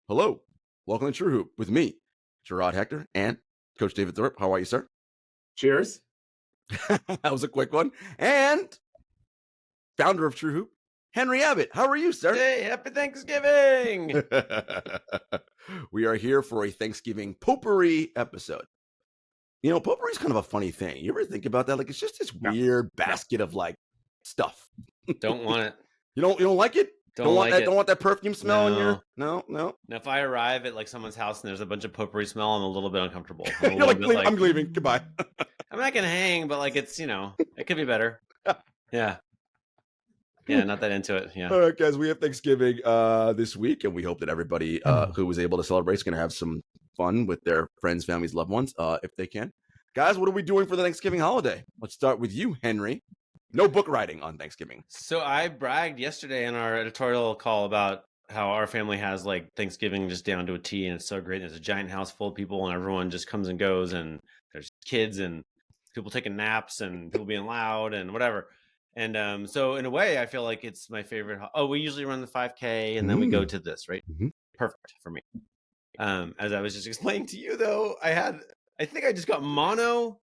Hello, welcome to TrueHoop with me, Jarod, Hector, and Coach David Thorpe. How are you, sir? Cheers. That was a quick one. And founder of TrueHoop, Henry Abbott. How are you, sir? Hey, happy Thanksgiving. We are here for a Thanksgiving potpourri episode. You know, potpourri is kind of a funny thing. You ever think about that? Like, it's just this weird basket of like stuff. Don't want it. You don't like it? Don't like that, it. Don't want that perfume smell in No. your... No. Now, if I arrive at like someone's house and there's a bunch of potpourri smell, I'm a little bit uncomfortable. You're like, I'm leaving. Goodbye. I'm not going to hang, but like it's, it could be better. Yeah. Yeah, not that into it. Yeah. All right, guys, we have Thanksgiving this week, and we hope that everybody who was able to celebrate is going to have some fun with their friends, families, loved ones, if they can. Guys, what are we doing for the Thanksgiving holiday? Let's start with you, Henry. No book writing on Thanksgiving. So I bragged yesterday in our editorial call about how our family has like Thanksgiving just down to a T, and it's so great. There's a giant house full of people, and everyone just comes and goes, and there's kids and people taking naps and people being loud and whatever. And so in a way, I feel like it's my favorite. We usually run the 5K, and then we go to this, right? Mm-hmm. Perfect for me. As I was just explaining to you, though, I think I just got mono.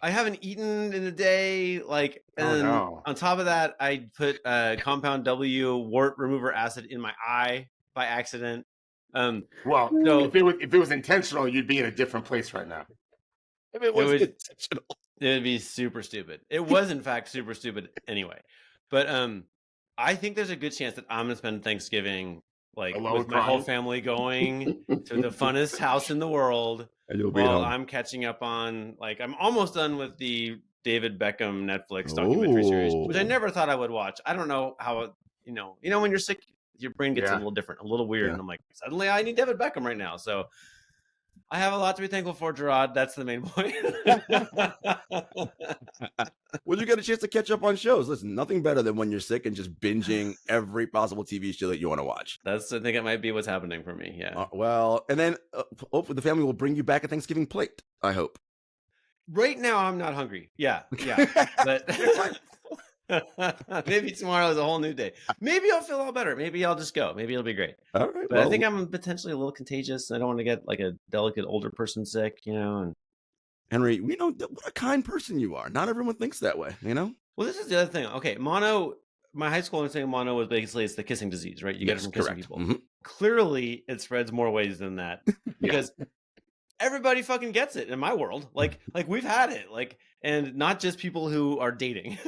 I haven't eaten in a day, on top of that, I put compound W wart remover acid in my eye by accident. So if it was intentional, you'd be in a different place right now. If it was intentional, it would be super stupid. It was, in fact, super stupid anyway. But I think there's a good chance that I'm gonna spend Thanksgiving with my whole family going to the funnest house in the world. And you'll be while I'm catching up on, I'm almost done with the David Beckham Netflix documentary series, which I never thought I would watch. I don't know how, when you're sick, your brain gets a little different, a little weird. Yeah. And I'm like, suddenly I need David Beckham right now. So I have a lot to be thankful for, Jarod. That's the main point. Well, you get a chance to catch up on shows. Listen, nothing better than when you're sick and just binging every possible TV show that you want to watch. I think it might be what's happening for me. Yeah. And then hopefully the family will bring you back a Thanksgiving plate. I hope. Right now, I'm not hungry. Yeah. But maybe tomorrow is a whole new day. Maybe I'll feel all better. Maybe I'll just go. Maybe it'll be great. All right. But I think I'm potentially a little contagious. I don't want to get like a delicate older person sick, And Henry, we know what a kind person you are. Not everyone thinks that way, Well, this is the other thing. Okay, mono. My high school understanding mono was basically it's the kissing disease, right? You get it from kissing people. Mm-hmm. Clearly, it spreads more ways than that because everybody fucking gets it in my world. Like we've had it. And not just people who are dating.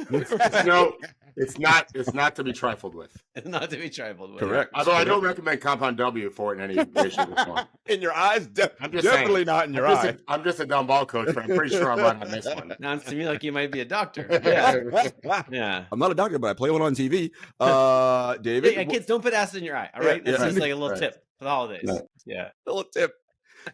No, it's not to be trifled with. It's not to be trifled with. Correct. Although I don't recommend compound W for it in any way, shape, or form. In your eyes? Definitely not in your eyes. I'm just a dumb ball coach, but I'm pretty sure I'm right on this one. Sounds to me like you might be a doctor. Yeah. I'm not a doctor, but I play one on TV. David? Hey, kids, don't put acid in your eye, all right? That's just like a little tip for the holidays. No. Yeah. A little tip.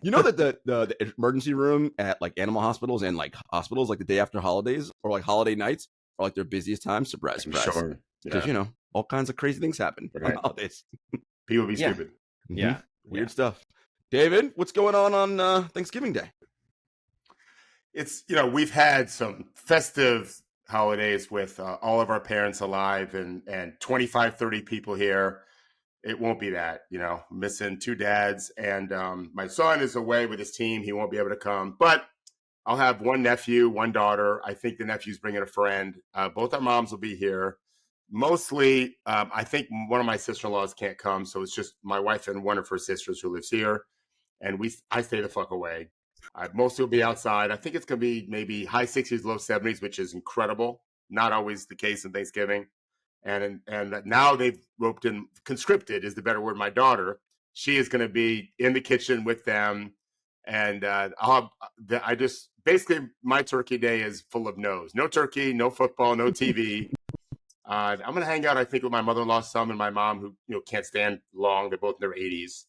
You know that the emergency room at animal hospitals and hospitals the day after holidays or holiday nights are their busiest time. Surprise. Sure. Because all kinds of crazy things happen on holidays. People be stupid. Yeah. Weird stuff. David, what's going on Thanksgiving Day? It's we've had some festive holidays with all of our parents alive and 25, 30 people here. It won't be that, missing two dads. And my son is away with his team. He won't be able to come. But I'll have one nephew, one daughter. I think the nephew's bringing a friend. Both our moms will be here. Mostly, I think one of my sister-in-laws can't come. So it's just my wife and one of her sisters who lives here. And I stay the fuck away. Mostly will be outside. I think it's going to be maybe high 60s, low 70s, which is incredible. Not always the case in Thanksgiving. And now they've roped in, conscripted is the better word, my daughter. She is going to be in the kitchen with them. And basically my turkey day is full of no's. No turkey, no football, no TV. I'm going to hang out, I think, with my mother-in-law some and my mom who can't stand long. They're both in their 80s.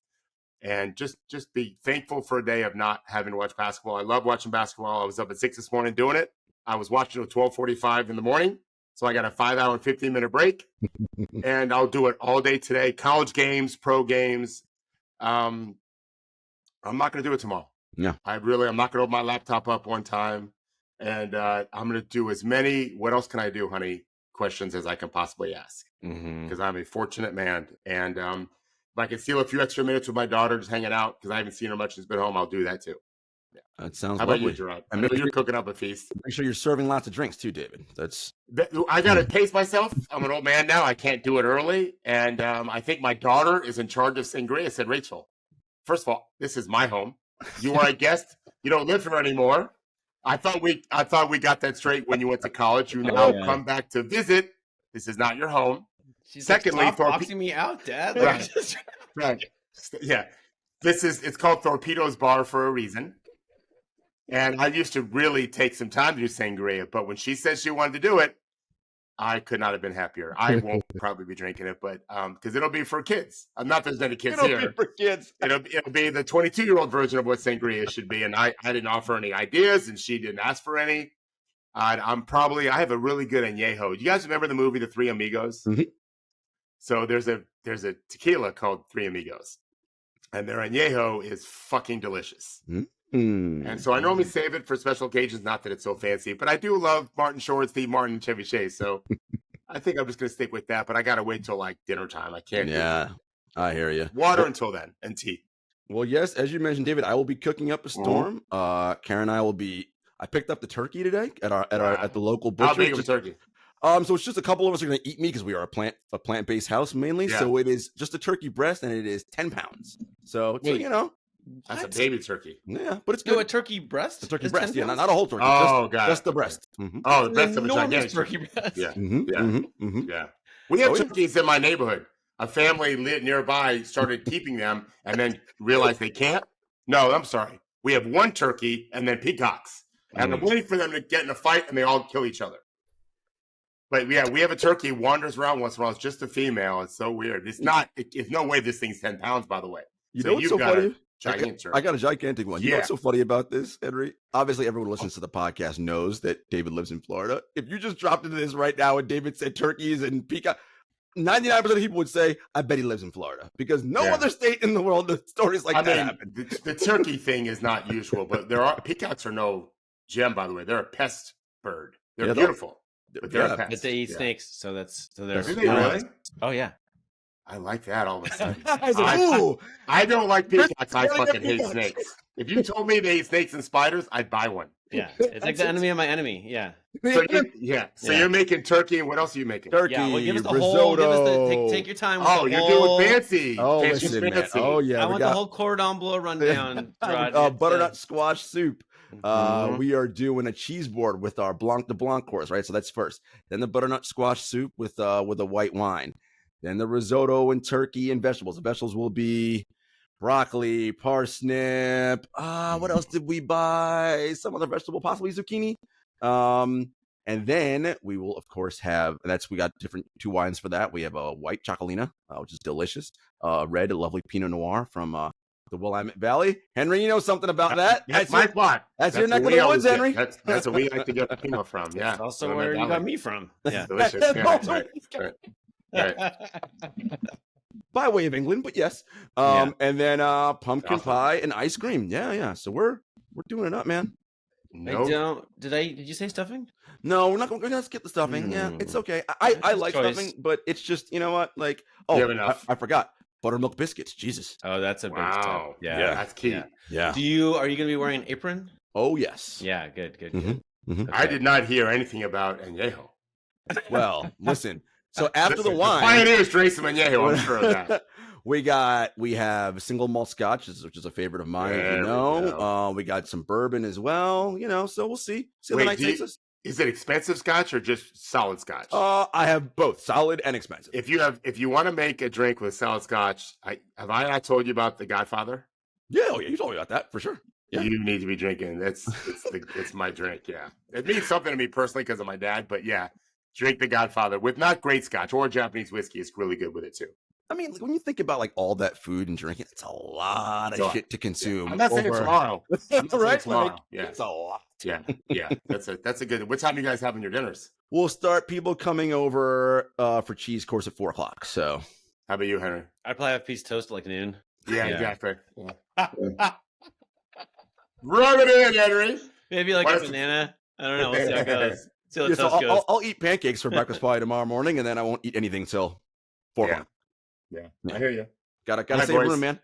And just be thankful for a day of not having to watch basketball. I love watching basketball. I was up at 6 this morning doing it. I was watching at 12:45 in the morning. So I got a 5-hour and 15-minute break, and I'll do it all day today. College games, pro games. I'm not going to do it tomorrow. Yeah. I'm not going to open my laptop up one time, and I'm going to do as many, what else can I do, honey, questions as I can possibly ask, because I'm a fortunate man. And I can steal a few extra minutes with my daughter just hanging out because I haven't seen her much since been home, I'll do that too. Yeah. That sounds How lovely. about you, Jarod? I know you're cooking up a feast. Make sure you're serving lots of drinks too, David. I got to pace myself. I'm an old man now. I can't do it early. And I think my daughter is in charge of sangria. I said, Rachel, first of all, this is my home. You are a guest. You don't live here anymore. I thought we got that straight when you went to college. You now come back to visit. This is not your home. She's Secondly, like, stop boxing me out, Dad. Right. Right. Yeah. It's called Torpedo's Bar for a reason. And I used to really take some time to do sangria, but when she said she wanted to do it, I could not have been happier. I won't probably be drinking it, but because it'll be for kids. I'm not there's any kids here. It'll be for kids. It'll be the 22-year-old version of what sangria should be, and I didn't offer any ideas, and she didn't ask for any. I have a really good añejo. You guys remember the movie The Three Amigos? Mm-hmm. So there's a tequila called Three Amigos, and their añejo is fucking delicious. Mm-hmm. And so I normally save it for special occasions, not that it's so fancy, but I do love Martin Short, Steve Martin, and Chevy Chase. So I think I'm just going to stick with that, but I got to wait till like dinner time. I can't. Yeah, I hear you. Water until then and tea. Well, yes, as you mentioned, David, I will be cooking up a storm. Karen and I will be. I picked up the turkey today at the local butcher. How big of a turkey? So it's just a couple of us are going to eat meat because we are a plant-based house mainly. Yeah. So it is just a turkey breast, and it is 10 pounds. So That's a baby turkey. Yeah, but it's No, good. a turkey breast. The turkey breast, yeah, not a whole turkey. Oh, just the breast. Mm-hmm. Oh, the breast of a enormous gigantic turkey breast. Yeah, Mm-hmm. yeah, Mm-hmm. Mm-hmm. yeah. We have turkeys in my neighborhood. A family lived nearby, started keeping them, and then realized they can't. No, I'm sorry. We have one turkey and then peacocks, and I'm waiting for them to get in a fight, and they all kill each other. But yeah, we have a turkey wanders around once in a while. It's just a female. It's so weird. It's not. It's no way this thing's 10 pounds. By the way, You know what's so funny? Gigantic. I got a gigantic one. You know Yeah. what's so funty about this, Henry? Obviously, everyone who listens to the podcast knows that David lives in Florida. If you just dropped into this right now and David said turkeys and peacock, 99% of people would say, I bet he lives in Florida. Because no other state in the world, the stories like that happen. The turkey thing is not usual, but peacocks are no gem, by the way. They're a pest bird. They're beautiful. But they're a pest. But they eat snakes, so they're. Do they really? Oh yeah. I like that all of a sudden. Ooh. I don't like peacocks. I fucking hate snakes. If you told me they ate snakes and spiders, I'd buy one. Yeah, it's like the enemy of my enemy. Yeah. So you're making turkey, and what else are you making? Turkey, Yeah, well, give us the risotto. whole. Give us the. Take your time. With You're doing fancy. Oh, fancy, listen, man. fancy. Oh, yeah. I want the whole cordon bleu rundown. Butternut squash soup. We are doing a cheese board with our Blanc de Blanc course, right? So that's first. Then the butternut squash soup with a white wine. Then the risotto and turkey and vegetables. The vegetables will be broccoli, parsnip. What else did we buy? Some other vegetable, possibly zucchini. And then we will, of course, we got different 2 wines for that. We have a white Chocolina, which is delicious. Red, a lovely Pinot Noir from the Willamette Valley. Henry, you know something about that? That's my spot. That's your neck of the woods, Henry. That's what we like to get the Pinot from. Yeah. That's also where you got me from. Yeah. Delicious. Yeah, right. By way of England, but yes. And then pumpkin pie and ice cream. Yeah. So we're doing it up, man. Nope. Did you say stuffing? No, we're gonna skip the stuffing. Yeah, it's okay. I like stuffing, but it's just, you know what? Like, I forgot. Buttermilk biscuits. Jesus. Oh, that's a big step. Yeah, that's key. Yeah. Are you gonna be wearing an apron? Oh yes. Yeah, good. Mm-hmm. Okay. I did not hear anything about añejo. Well, listen. So after the wine, pioneers drink some añejo. I'm sure of that. we have single malt scotch, which is a favorite of mine. As you know, we got some bourbon as well. So we'll see. See how the night takes us. Is it expensive scotch or just solid scotch? I have both, solid and expensive. If you want to make a drink with solid scotch, have I not told you about The Godfather? Yeah, you told me about that for sure. Yeah. You need to be drinking. It's my drink. Yeah, it means something to me personally because of my dad. But yeah, drink The Godfather with not great scotch or Japanese whiskey. It's really good with it too. I mean, when you think about like all that food and drinking, it's a lot of shit to consume. I'm not saying tomorrow, right? Tomorrow. Yeah, it's a lot. Yeah. That's a good. What time do you guys having your dinners? We'll start people coming over for cheese course at 4:00. So, how about you, Henry? I'd probably have a piece of toast at like noon. Yeah. Exactly. Yeah. Rub it in, Henry. Maybe like a banana. I don't know. We'll see how it goes. See how the toast goes. I'll eat pancakes for breakfast probably tomorrow morning, and then I won't eat anything till 4:00. Yeah, I hear you. Gotta Hi, save boys. room, man.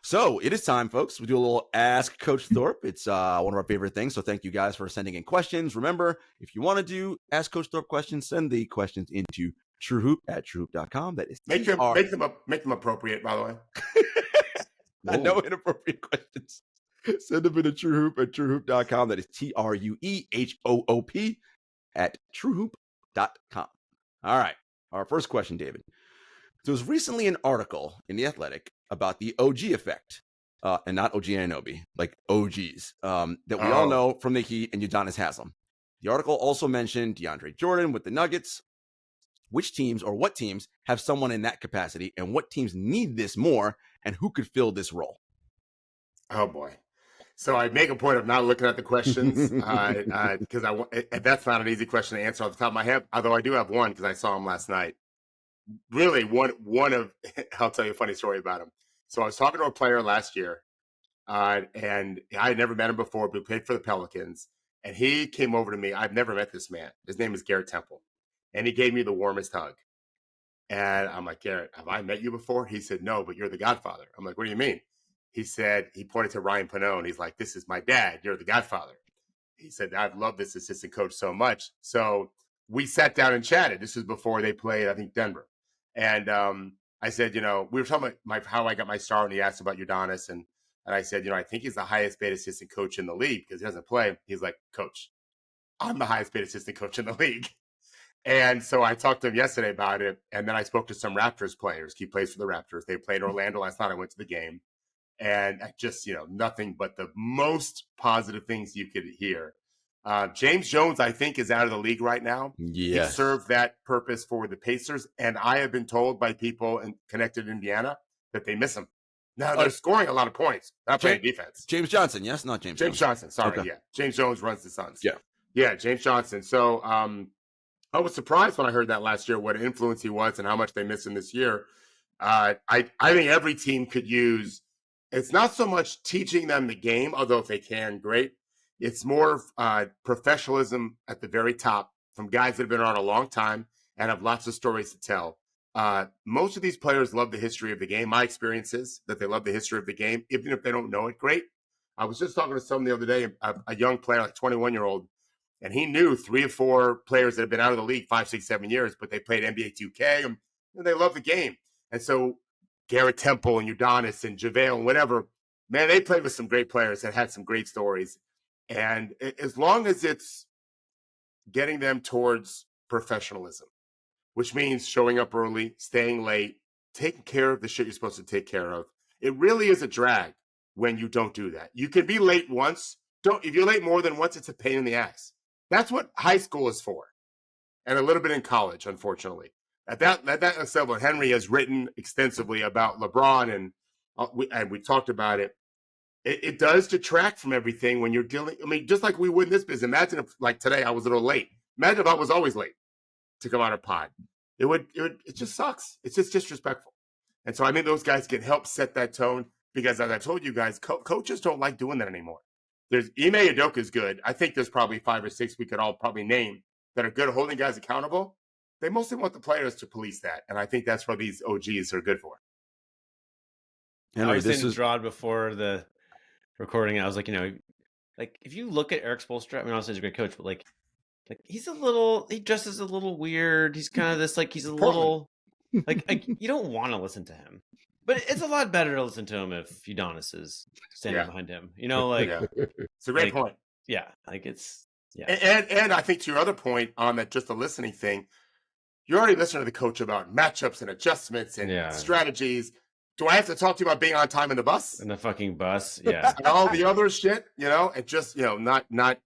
So it is time, folks. We do a little Ask Coach Thorpe. It's one of our favorite things. So thank you guys for sending in questions. Remember, if you want to do Ask Coach Thorpe questions, send the questions into TrueHoop at TrueHoop.com. That is Make them appropriate, by the way. No inappropriate questions. Send them into TrueHoop at TrueHoop.com. That is TrueHoop at TrueHoop.com. All right. Our first question, David. There was recently an article in The Athletic about the OG effect, and not OG Anunoby, like OGs, that we all know from the Heat and Udonis Haslem. The article also mentioned DeAndre Jordan with the Nuggets. Which teams or what teams have someone in that capacity, and what teams need this more, and who could fill this role? Oh, boy. So I make a point of not looking at the questions because that's not an easy question to answer off the top of my head, although I do have one because I saw him last night. Really, one of I'll tell you a funny story about him. So I was talking to a player last year, and I had never met him before, but he played for the Pelicans, and he came over to me. I've never met this man. His name is Garrett Temple, and he gave me the warmest hug. And I'm like, Garrett, have I met you before? He said, no, but you're the Godfather. I'm like, what do you mean? He said, he pointed to Ryan Pannone. He's like, this is my dad. You're the Godfather. He said, I've loved this assistant coach so much. So we sat down and chatted. This was before they played, I think, Denver. And I said, we were talking about how I got my start, and he asked about Udonis. And I said, I think he's the highest paid assistant coach in the league because he doesn't play. He's like, Coach, I'm the highest paid assistant coach in the league. And so I talked to him yesterday about it. And then I spoke to some Raptors players. He plays for the Raptors. They played Orlando last night. I went to the game. And I just, nothing but the most positive things you could hear. James Jones, I think, is out of the league right now. Yes. He served that purpose for the Pacers. And I have been told by people connected to Indiana that they miss him. Now, they're scoring a lot of points, not playing defense. James Johnson, yes? Not James Johnson. Sorry, okay. Yeah. James Jones runs the Suns. Yeah. Yeah, James Johnson. So I was surprised when I heard that last year, what influence he was and how much they miss him this year. I think every team could use. It's not so much teaching them the game, although if they can, great. It's more professionalism at the very top from guys that have been around a long time and have lots of stories to tell. Most of these players love the history of the game. My experience is that they love the history of the game, even if they don't know it great. I was just talking to someone the other day, a young player, like 21-year-old, and he knew 3 or 4 players that have been out of the league 5, 6, 7 years, but they played NBA 2K, and they love the game. And so Garrett Temple and Udonis and JaVale and whatever, man, they played with some great players that had some great stories. And as long as it's getting them towards professionalism, which means showing up early, staying late, taking care of the shit you're supposed to take care of, it really is a drag when you don't do that. You can be late once. If you're late more than once, it's a pain in the ass. That's what high school is for, and a little bit in college, unfortunately. At that level, Henry has written extensively about LeBron, and we talked about it. It does detract from everything when you're dealing. I mean, just like we would in this business. Imagine if, like today, I was a little late. Imagine if I was always late to come out of pod. It just sucks. It's just disrespectful. And so I think those guys can help set that tone because, as I told you guys, coaches don't like doing that anymore. There's Ime Udoka is good. I think there's probably 5 or 6 we could all probably name that are good at holding guys accountable. They mostly want the players to police that, and I think that's what these OGs are good for. Henry, I was saying to Jarod before the recording, I was like, if you look at Eric Spoelstra, I mean, obviously he's a great coach, but like he dresses a little weird. He's kind of this, he's a little, like you don't want to listen to him. But it's a lot better to listen to him if Udonis is standing behind him. It's a great point. Yeah, it's And I think to your other point on that, just the listening thing, you're already listening to the coach about matchups and adjustments and strategies. Do I have to talk to you about being on time in the bus? In the fucking bus, yeah. And all the other shit, and just not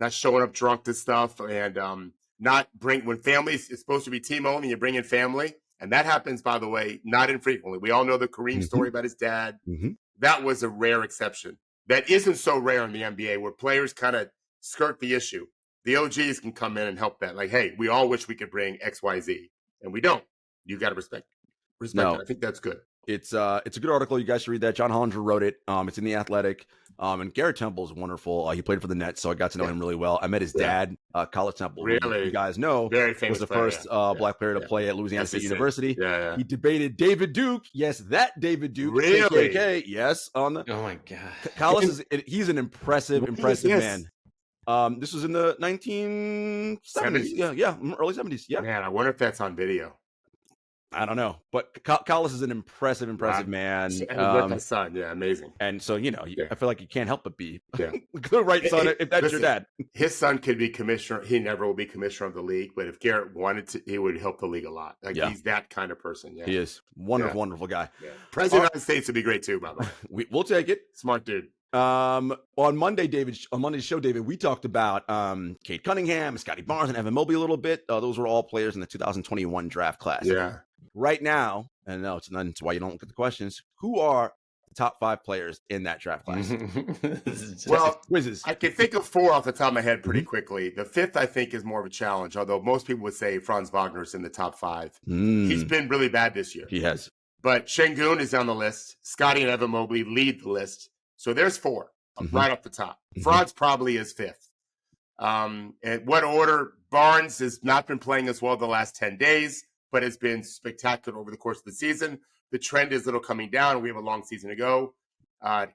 showing up drunk to stuff, and not bring when family is supposed to be team only, you bring in family. And that happens, by the way, not infrequently. We all know the Kareem story about his dad. Mm-hmm. That was a rare exception. That isn't so rare in the NBA where players kind of skirt the issue. The OGs can come in and help that. Like, hey, we all wish we could bring X, Y, Z. And we don't. You got to respect it. I think that's good. It's a good article. You guys should read that. John Hollinger wrote it. It's in The Athletic. And Garrett Temple is wonderful. He played for the Nets, so I got to know him really well. I met his dad, College Temple, who you guys know very famous was the player, first black player to play at Louisiana State University. Yeah. He debated David Duke. Yes, that David Duke. Really? KKK. Yes. On the Oh my God. Collins he's an impressive man. This was in the 1970s. Yeah, early 70s. Yeah. Man, I wonder if that's on video. I don't know, but Collis is an impressive man. With his son, amazing. And so, I feel like you can't help but be the right son if that's your dad. His son could be commissioner. He never will be commissioner of the league, but if Garrett wanted to, he would help the league a lot. He's that kind of person. Yeah. He is wonderful guy. Yeah. President of the United States would be great too, by the way. We'll take it. Smart dude. On Monday's show, David, we talked about Cade Cunningham, Scotty Barnes, and Evan Mobley a little bit. Those were all players in the 2021 draft class. Yeah. Right now, and no, it's why you don't look at the questions. Who are the top 5 players in that draft class? Well, quizzes. I can think of 4 off the top of my head pretty quickly. The 5th, I think, is more of a challenge, although most people would say Franz Wagner's in the top 5. He's been really bad this year. He has. But Şengün is on the list. Scotty and Evan Mobley lead the list. So there's 4 right off the top. Franz probably is 5th. And what order? Barnes has not been playing as well the last 10 days, but has been spectacular over the course of the season. The trend is a little coming down. We have a long season to go.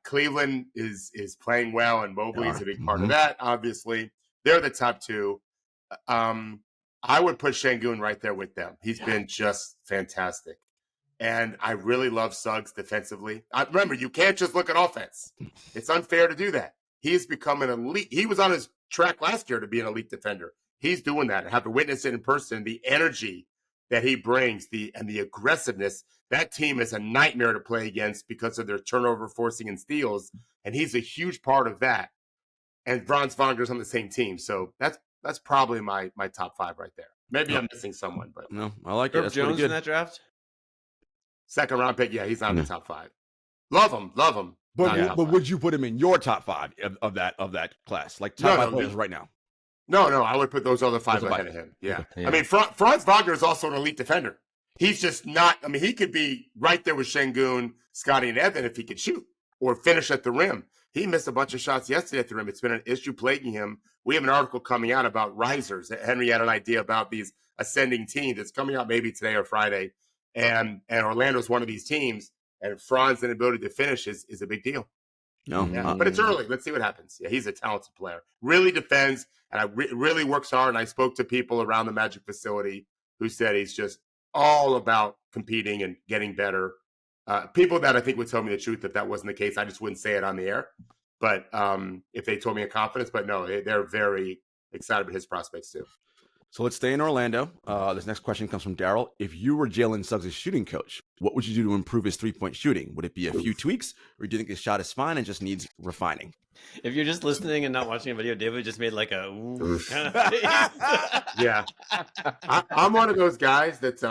Cleveland is playing well, and Mobley is a big part of that, obviously. They're the top 2. I would put Şengün right there with them. He's been just fantastic. And I really love Suggs defensively. Remember, you can't just look at offense. It's unfair to do that. He has become an elite. He was on his track last year to be an elite defender. He's doing that. I have to witness it in person. The energy that he brings, and the aggressiveness, that team is a nightmare to play against because of their turnover forcing and steals, and he's a huge part of that. And Franz Wagner's on the same team, so that's probably my top 5 right there. Maybe I'm missing someone, but no, I like it. That's Jones pretty good. In that draft, 2nd round pick. Yeah, he's on the top 5. Love him. But would you put him in your top 5 of that class, like top 5 players right now? No, I would put those other 5 ahead of him. Yeah. I mean, Franz Wagner is also an elite defender. He's just not. I mean, he could be right there with Şengün, Scotty, and Evan if he could shoot or finish at the rim. He missed a bunch of shots yesterday at the rim. It's been an issue plaguing him. We have an article coming out about risers. Henry had an idea about these ascending teams. It's coming out maybe today or Friday. And Orlando's one of these teams. And Franz's inability to finish is a big deal. No, but it's early. Let's see what happens. Yeah, he's a talented player. Really defends, and really works hard. And I spoke to people around the Magic facility who said he's just all about competing and getting better. People that I think would tell me the truth if that wasn't the case. I just wouldn't say it on the air. But if they told me in confidence, but no, they're very excited about his prospects too. So let's stay in Orlando. This next question comes from Daryl. If you were Jalen Suggs' shooting coach, what would you do to improve his 3-point shooting? Would it be a few tweaks, or do you think his shot is fine and just needs refining? If you're just listening and not watching a video, David just made like a ooh kind of face. Yeah. I'm one of those guys that's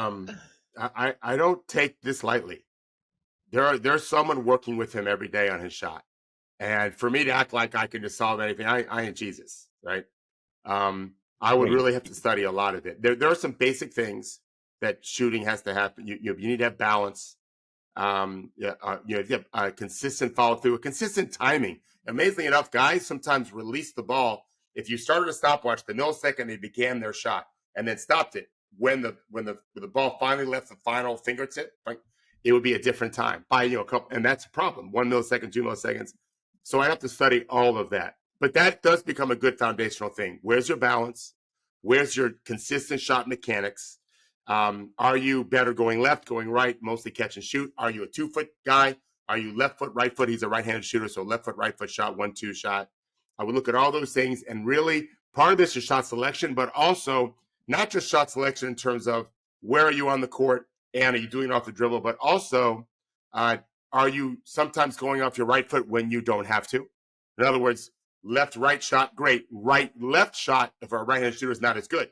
I don't take this lightly. There's someone working with him every day on his shot. And for me to act like I can just solve anything, I ain't Jesus, right? I would really have to study a lot of it. There are some basic things that shooting has to happen. You need to have balance. You have consistent follow through, a consistent timing. Amazingly enough, guys sometimes release the ball. If you started a stopwatch, the millisecond they began their shot and then stopped it, when the ball finally left the final fingertip, right, it would be a different time by a couple, and that's a problem. 1 millisecond, 2 milliseconds. So I have to study all of that. But that does become a good foundational thing. Where's your balance? Where's your consistent shot mechanics? Are you better going left, going right, mostly catch and shoot? Are you a 2-foot guy? Are you left foot, right foot? He's a right-handed shooter, so left foot, right foot shot, 1-2 shot. I would look at all those things, and really part of this is shot selection, but also not just shot selection in terms of where are you on the court and are you doing it off the dribble, but also are you sometimes going off your right foot when you don't have to? In other words, left, right shot, great. Right, left shot, if a right-handed shooter is not as good.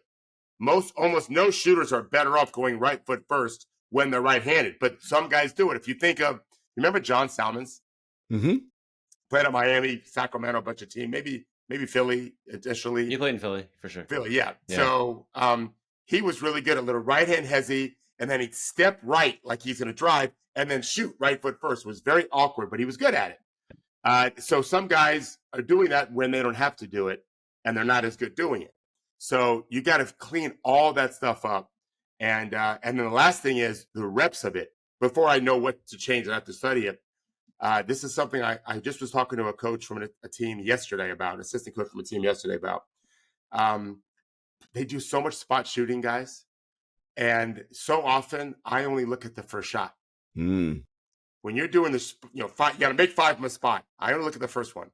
Almost no shooters are better off going right foot first when they're right-handed, but some guys do it. If you think of, remember John Salmons? Mm-hmm. Played at Miami, Sacramento, a bunch of teams, maybe Philly additionally. He played in Philly, for sure. Philly, yeah. So he was really good at little right-hand hezzy, and then he'd step right like he's going to drive, and then shoot right foot first. It was very awkward, but he was good at it. So some guys are doing that when they don't have to do it, and they're not as good doing it. So you got to clean all that stuff up. And then the last thing is the reps of it. Before I know what to change, I have to study it. This is something I just was talking to a coach from a team yesterday about, assistant coach from a team yesterday about. They do so much spot shooting, guys. And so often I only look at the first shot. Mm. When you're doing this, you got to make 5 from a spot. I only look at the first one.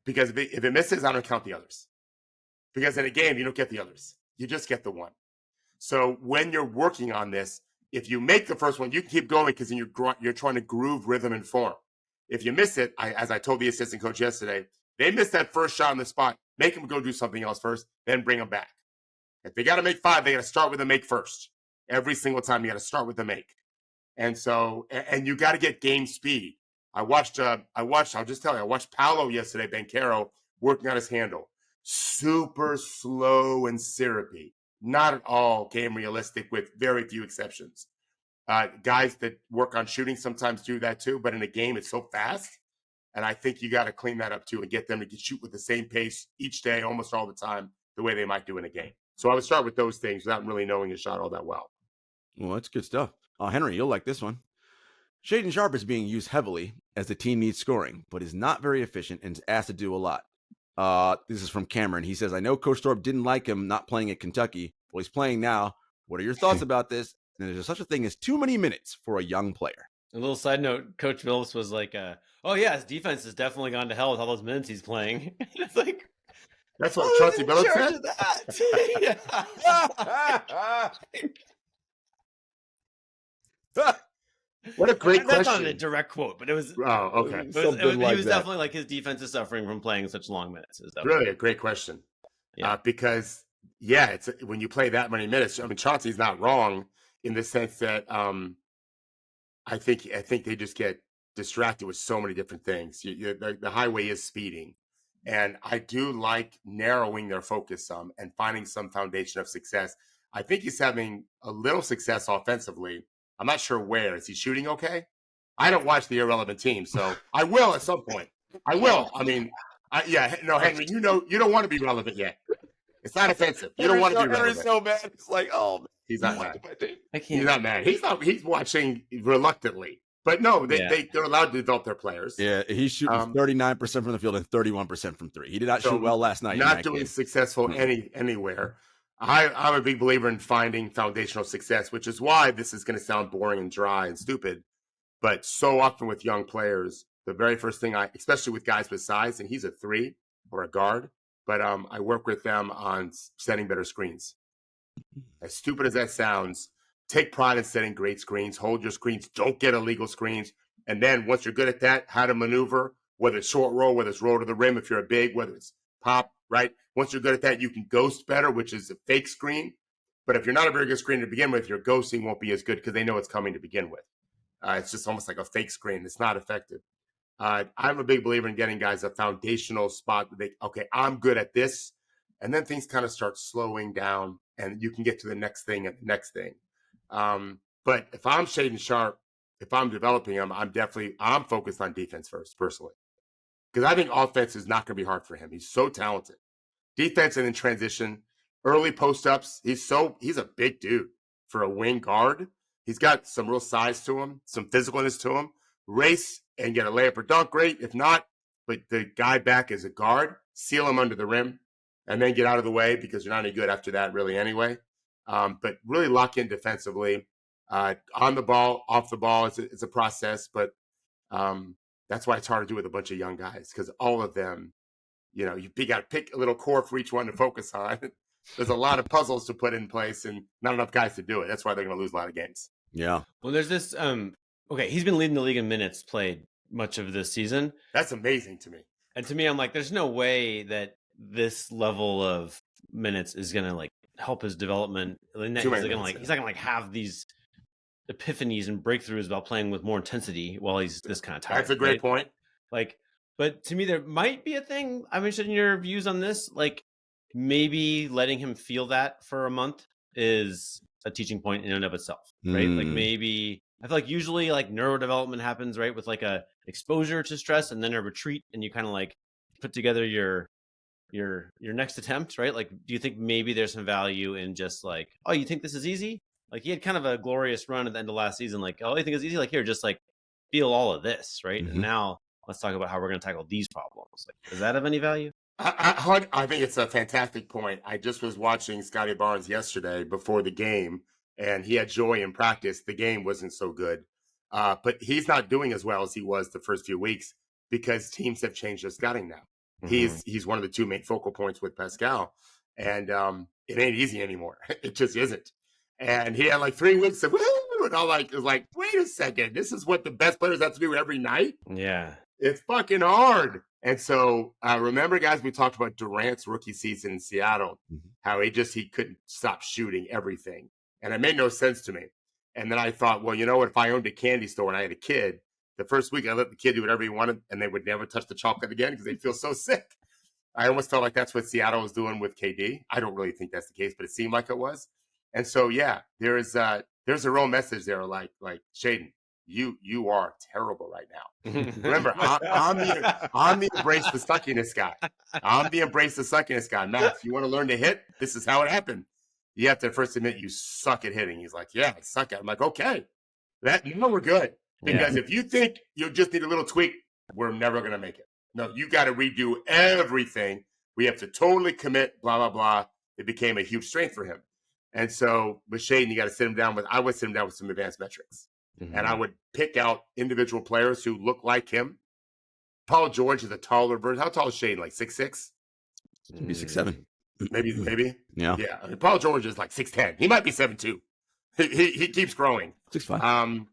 Because if it misses, I don't count the others. Because in a game, you don't get the others. You just get the one. So when you're working on this, if you make the first one, you can keep going because you're trying to groove rhythm and form. If you miss it, as I told the assistant coach yesterday, they missed that first shot on the spot. Make them go do something else first, then bring them back. If they got to make 5, they got to start with a make first. Every single time you got to start with a make. And so, and you got to get game speed. I'll just tell you, I watched Paolo yesterday, Banchero, working on his handle. Super slow and syrupy. Not at all game realistic with very few exceptions. Guys that work on shooting sometimes do that too, but in a game, it's so fast. And I think you got to clean that up too and get them to shoot with the same pace each day, almost all the time, the way they might do in a game. So I would start with those things without really knowing the shot all that well. Well, that's good stuff. Henry, you'll like this one. Shaedon Sharpe is being used heavily as the team needs scoring, but is not very efficient and is asked to do a lot. This is from Cameron. He says, I know Coach Thorpe didn't like him not playing at Kentucky. Well, he's playing now. What are your thoughts about this? And there's such a thing as too many minutes for a young player. A little side note, Coach Phillips was like, oh, yeah, his defense has definitely gone to hell with all those minutes he's playing. It's like, that's what Chauncey Billups said. What a great question. That's not a direct quote, but it was. Oh, okay. He was definitely like, his defense is suffering from playing such long minutes. Really a great question. Yeah. Because, it's when you play that many minutes, I mean, Chauncey's not wrong in the sense that I think they just get distracted with so many different things. The highway is speeding. And I do like narrowing their focus some and finding some foundation of success. I think he's having a little success offensively. I'm not sure where. Is he shooting okay? I don't watch the irrelevant team, so I will at some point. I will. I mean, Henry, you don't want to be relevant yet. It's not offensive. You don't want to be relevant. Henry's so mad. It's like, oh, man. He's not mad. I can't. He's not mad. He's watching reluctantly. But no, they're allowed to develop their players. Yeah, he's shooting 39% from the field and 31% from 3. He did not shoot well last night. Not doing successful anywhere. I'm a big believer in finding foundational success, which is why this is going to sound boring and dry and stupid. But so often with young players, the very first thing especially with guys with size, and he's a 3 or a guard, but I work with them on setting better screens. As stupid as that sounds, take pride in setting great screens. Hold your screens. Don't get illegal screens. And then once you're good at that, how to maneuver, whether it's short roll, whether it's roll to the rim, if you're a big, whether it's pop, right? Once you're good at that, you can ghost better, which is a fake screen. But if you're not a very good screen to begin with, your ghosting won't be as good because they know it's coming to begin with. It's just almost like a fake screen. It's not effective. I'm a big believer in getting guys a foundational spot that I'm good at this. And then things kind of start slowing down and you can get to the next thing and the next thing. But if I'm Shaedon Sharpe, if I'm developing him, I'm focused on defense first, personally. Because I think offense is not going to be hard for him. He's so talented. Defense and in transition, early post-ups, he's a big dude for a wing guard. He's got some real size to him, some physicalness to him. Race and get a layup or dunk, great. If not, but the guy back as a guard, seal him under the rim, and then get out of the way because you're not any good after that really anyway. But really lock in defensively. On the ball, off the ball, it's a process, but that's why it's hard to do with a bunch of young guys because all of them, you got to pick a little core for each one to focus on. There's a lot of puzzles to put in place and not enough guys to do it. That's why they're going to lose a lot of games. Yeah. Well, there's this, he's been leading the league in minutes played much of this season. That's amazing to me. And to me, I'm like, there's no way that this level of minutes is going to help his development. He's not going to have these epiphanies and breakthroughs about playing with more intensity while he's this kind of tired. That's a great point. But to me, there might be a thing. I'm interested in your views on this. Maybe letting him feel that for a month is a teaching point in and of itself, right? Maybe I feel like usually neurodevelopment happens right with an exposure to stress and then a retreat, and you kind of like put together your next attempt, right? Like, do you think maybe there's some value in just like, oh, you think this is easy? Like, he had kind of a glorious run at the end of last season. Like, oh, you think it's easy? Like, here, just like feel all of this, right? Mhm. And now let's talk about how we're going to tackle these problems. Like, does that have any value? I think it's a fantastic point. I just was watching Scotty Barnes yesterday before the game, and he had joy in practice. The game wasn't so good, but he's not doing as well as he was the first few weeks because teams have changed their scouting now. Mhm. He's one of the two main focal points with Pascal, and it ain't easy anymore. It just isn't. And he had like 3 weeks of woo, and all like it was like, wait a second, this is what the best players have to do every night. Yeah. It's fucking hard. And so remember, guys, we talked about Durant's rookie season in Seattle, how he couldn't stop shooting everything. And it made no sense to me. And then I thought, well, you know what? If I owned a candy store and I had a kid, the first week I let the kid do whatever he wanted and they would never touch the chocolate again because they'd feel so sick. I almost felt like that's what Seattle was doing with KD. I don't really think that's the case, but it seemed like it was. And so, yeah, there's a real message there like Shaden, you are terrible right now. Remember, I'm the embrace the suckiness guy. I'm the embrace the suckiness guy. Matt, if you want to learn to hit, this is how it happened. You have to first admit you suck at hitting. He's like, yeah, I suck at it. I'm like, okay, now we're good. Because if you think you just need a little tweak, we're never going to make it. No, you got to redo everything. We have to totally commit, blah, blah, blah. It became a huge strength for him. And so with Shaden, you got to sit him down I would sit him down with some advanced metrics. And I would pick out individual players who look like him. Paul George is a taller version. How tall is Shaden? Like 6'6"? Maybe 6'7". Maybe. Yeah. Yeah. I mean, Paul George is like 6'10". He might be 7'2". He keeps growing. 6'5".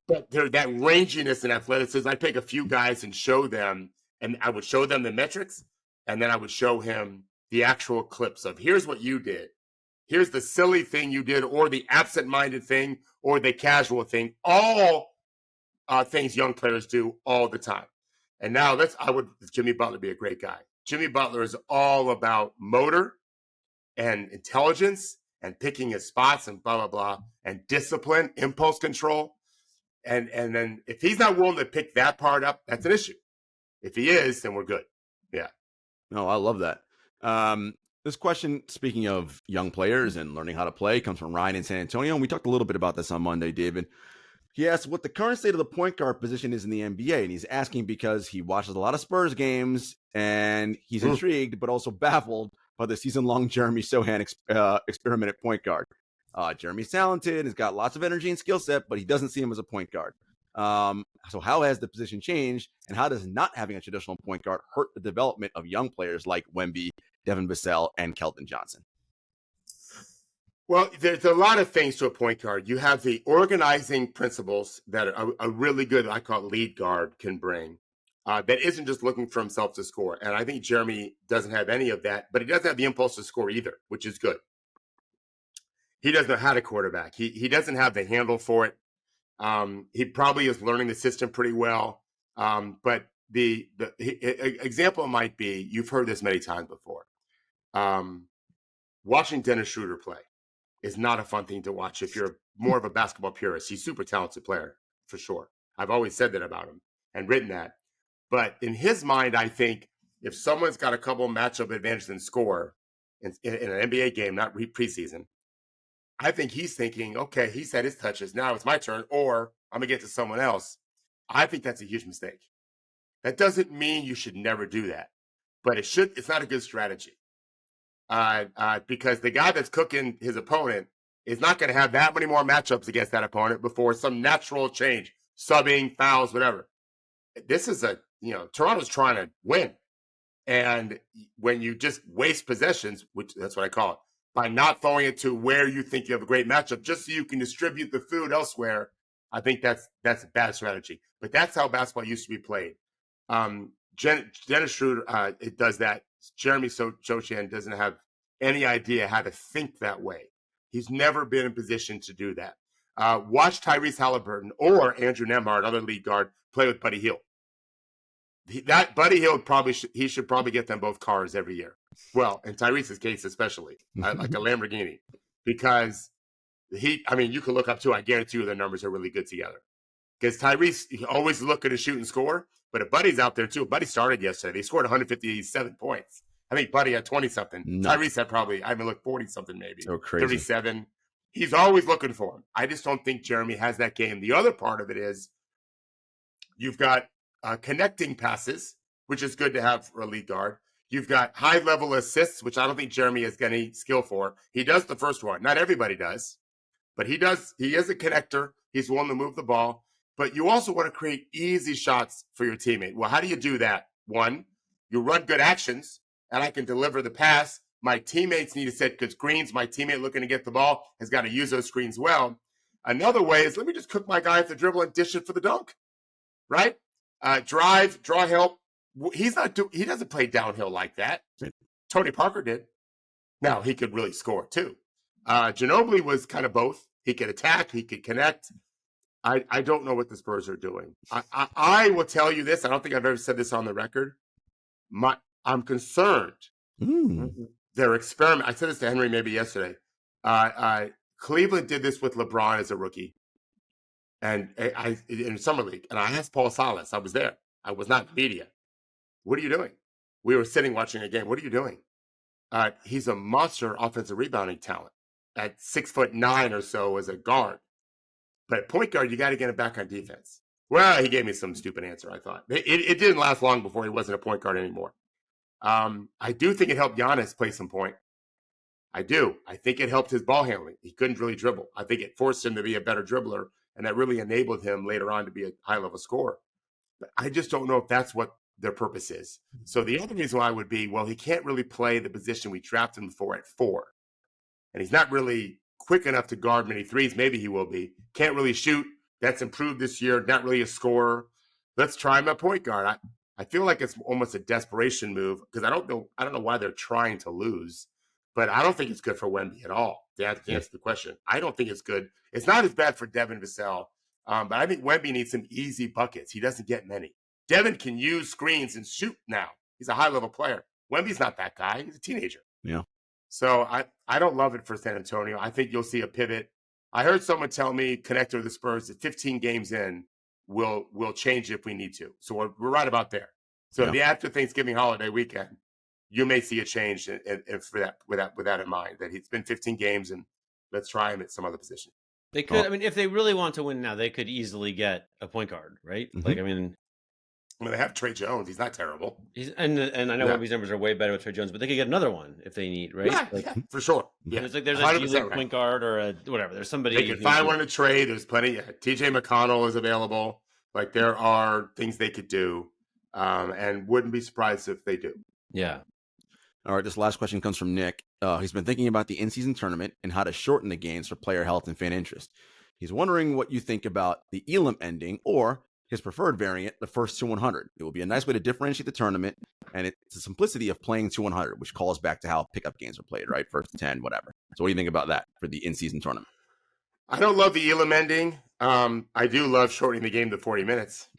But there, that ranginess and athleticism, I pick a few guys and show them, and I would show them the metrics, and then I would show him the actual clips of here's what you did. Here's the silly thing you did, or the absent-minded thing, or the casual thing. All things young players do all the time. And now Jimmy Butler be a great guy. Jimmy Butler is all about motor and intelligence and picking his spots and blah, blah, blah, and discipline, impulse control. And then if he's not willing to pick that part up, that's an issue. If he is, then we're good. Yeah. No, I love that. This question, speaking of young players and learning how to play, comes from Ryan in San Antonio. And we talked a little bit about this on Monday, David. He asked what the current state of the point guard position is in the NBA. And he's asking because he watches a lot of Spurs games and he's intrigued, but also baffled by the season-long Jeremy Sohan experiment at point guard. Jeremy's talented, has got lots of energy and skill set, but he doesn't see him as a point guard. So how has the position changed, and how does not having a traditional point guard hurt the development of young players like Wemby, Devin Vassell, and Keldon Johnson? Well, there's a lot of things to a point guard. You have the organizing principles that a really good, I call it lead guard, can bring. That isn't just looking for himself to score. And I think Jeremy doesn't have any of that, but he doesn't have the impulse to score either, which is good. He doesn't know how to quarterback. He doesn't have the handle for it. He probably is learning the system pretty well. But the example might be, you've heard this many times before. Watching Dennis Schroeder play is not a fun thing to watch if you're more of a basketball purist. He's a super talented player, for sure. I've always said that about him and written that. But in his mind, I think if someone's got a couple matchup advantages in score in an NBA game, not preseason, I think he's thinking, okay, he's had his touches. Now it's my turn, or I'm going to get to someone else. I think that's a huge mistake. That doesn't mean you should never do that, but it's not a good strategy. Because the guy that's cooking his opponent is not going to have that many more matchups against that opponent before some natural change, subbing, fouls, whatever. This is Toronto's trying to win. And when you just waste possessions, which that's what I call it, by not throwing it to where you think you have a great matchup, just so you can distribute the food elsewhere, I think that's a bad strategy. But that's how basketball used to be played. Dennis Schroeder, it does that. Jeremy Sohan doesn't have any idea how to think that way. He's never been in position to do that. Watch Tyrese Halliburton or Andrew Nembhard, other lead guard, play with Buddy Hield. Buddy Hield he should probably get them both cars every year. Well, in Tyrese's case especially, like a Lamborghini, because you can look up too. I guarantee you their numbers are really good together. because Tyrese always looking to shoot and score. But if Buddy's out there too, Buddy started yesterday. They scored 157 points. I think Buddy had 20-something. Tyrese had probably, I haven't looked, 40-something maybe. So crazy. 37. He's always looking for him. I just don't think Jeremy has that game. The other part of it is you've got connecting passes, which is good to have for a lead guard. You've got high-level assists, which I don't think Jeremy has got any skill for. He does the first one. Not everybody does. But he does. He is a connector. He's willing to move the ball. But you also want to create easy shots for your teammate. Well, how do you do that? One, you run good actions, and I can deliver the pass. My teammates need to set good screens. My teammate looking to get the ball has got to use those screens well. Another way is let me just cook my guy at the dribble and dish it for the dunk, right? Drive, draw help. He doesn't play downhill like that. Tony Parker did. Now, he could really score, too. Ginobili was kind of both. He could attack. He could connect. I don't know what the Spurs are doing. I will tell you this. I don't think I've ever said this on the record. I'm concerned. Their experiment. I said this to Henry maybe yesterday. Cleveland did this with LeBron as a rookie, and in summer league. And I asked Paul Salas. I was there. I was not in the media. What are you doing? We were sitting watching a game. What are you doing? He's a monster offensive rebounding talent at 6'9" or so as a guard. But at point guard, you got to get him back on defense. Well, he gave me some stupid answer, I thought. It didn't last long before he wasn't a point guard anymore. I do think it helped Giannis play some point. I do. I think it helped his ball handling. He couldn't really dribble. I think it forced him to be a better dribbler, and that really enabled him later on to be a high-level scorer. But I just don't know if that's what their purpose is. So the other reason why would be, well, he can't really play the position we drafted him for at 4. And he's not really quick enough to guard many threes. Maybe he will be. Can't really shoot. That's improved this year. Not really a scorer. Let's try him at point guard. I feel like it's almost a desperation move because I don't know why they're trying to lose. But I don't think it's good for Wemby at all. To answer the question, I don't think it's good. It's not as bad for Devin Vassell, but I think Wemby needs some easy buckets. He doesn't get many. Devin can use screens and shoot now. He's a high-level player. Wemby's not that guy. He's a teenager. Yeah. So I don't love it for San Antonio. I think you'll see a pivot. I heard someone tell me, connector of the Spurs, that 15 games in, we'll change it if we need to. So we're right about there. So the after Thanksgiving holiday weekend, you may see a change for that with that in mind, that it's been 15 games and let's try him at some other position. They could. I mean, if they really want to win now, they could easily get a point guard, right? Mm-hmm. Like, I mean, they have Trey Jones. He's not terrible. And I know Wemby's numbers are way better with Trey Jones, but they could get another one if they need, right? Yeah, for sure. Yeah. There's a G-League point guard or a whatever. There's somebody. They could find one in a trade. There's plenty. TJ McConnell is available. Like, there are things they could do, and wouldn't be surprised if they do. Yeah. All right, this last question comes from Nick. He's been thinking about the in-season tournament and how to shorten the games for player health and fan interest. He's wondering what you think about the Elam ending or his preferred variant, the first 2-100. It will be a nice way to differentiate the tournament, and it's the simplicity of playing 2-100, which calls back to how pickup games are played, right? First to 10, whatever. So what do you think about that for the in-season tournament? I don't love the Elam ending. I do love shortening the game to 40 minutes.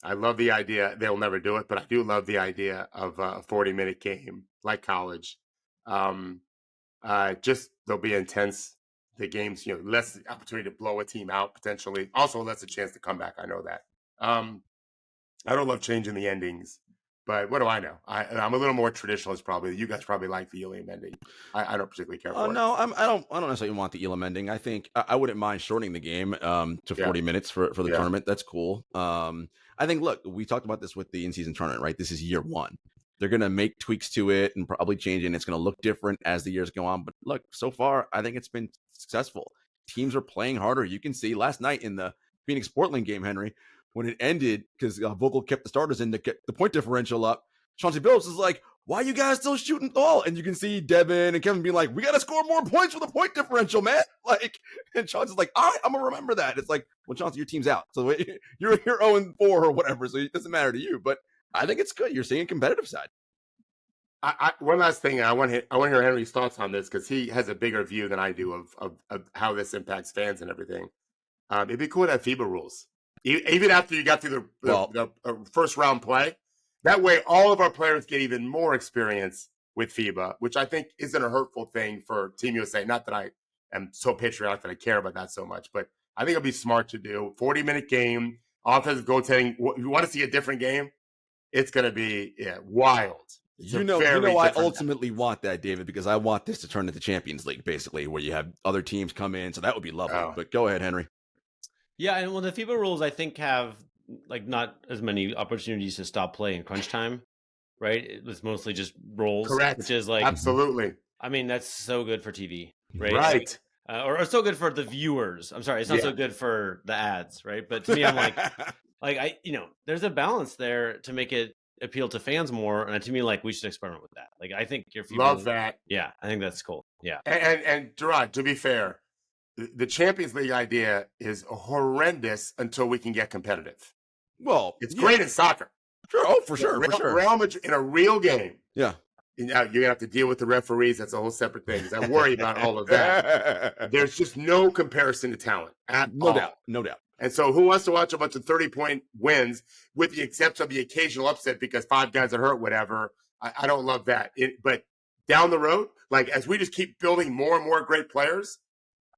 I love the idea. They'll never do it, but I do love the idea of a 40-minute game like college. Just they'll be intense. The games, less opportunity to blow a team out potentially. Also, less a chance to come back. I know that. I don't love changing the endings, but what do I know? I'm a little more traditionalist probably. You guys probably like the Elam ending. I don't particularly care for it. No, I don't necessarily want the Elam ending. I think I wouldn't mind shortening the game to 40 minutes for the tournament. That's cool. I think, look, we talked about this with the in-season tournament, right? This is year 1. They're going to make tweaks to it and probably change it, and it's going to look different as the years go on. But look, so far, I think it's been successful. Teams are playing harder. You can see last night in the Phoenix-Portland game, Henry, when it ended, because Vogel kept the starters in to get the point differential up, Chauncey Billups is like, why are you guys still shooting the ball? And you can see Devin and Kevin being like, we got to score more points with a point differential, man. Like, and Chauncey's like, all right, I'm going to remember that. It's like, well, Chauncey, your team's out. So you're 0-4 or whatever, so it doesn't matter to you. But I think it's good. You're seeing competitive side. One last thing, I want to hear Henry's thoughts on this because he has a bigger view than I do of how this impacts fans and everything. It'd be cool to have FIBA rules. Even after you got through the first round play, that way all of our players get even more experience with FIBA, which I think isn't a hurtful thing for Team USA. Not that I am so patriotic that I care about that so much, but I think it'll be smart to do. 40-minute game, offensive goaltending. You want to see a different game? It's going to be wild. You know, I ultimately want that, David, because I want this to turn into Champions League, basically, where you have other teams come in. So that would be lovely. But go ahead, Henry. Yeah, and well, the FIBA rules I think have like not as many opportunities to stop play in crunch time, right? It was mostly just rolls, correct? Which is like absolutely. I mean, that's so good for TV, right? Right. Or so good for the viewers. I'm sorry, it's not so good for the ads, right? But to me, I'm like there's a balance there to make it appeal to fans more, and to me, like, we should experiment with that. Like, I think your love that. Yeah, I think that's cool. Yeah, and Jarod, to be fair, the Champions League idea is horrendous until we can get competitive. Well, it's great in soccer. Sure, for sure. Real Madrid in a real game. Yeah. You're gonna have to deal with the referees. That's a whole separate thing. I worry about all of that. There's just no comparison to talent at all. No doubt. And so, who wants to watch a bunch of 30-point wins, with the exception of the occasional upset because 5 guys are hurt, whatever? I don't love that. But down the road, like as we just keep building more and more great players,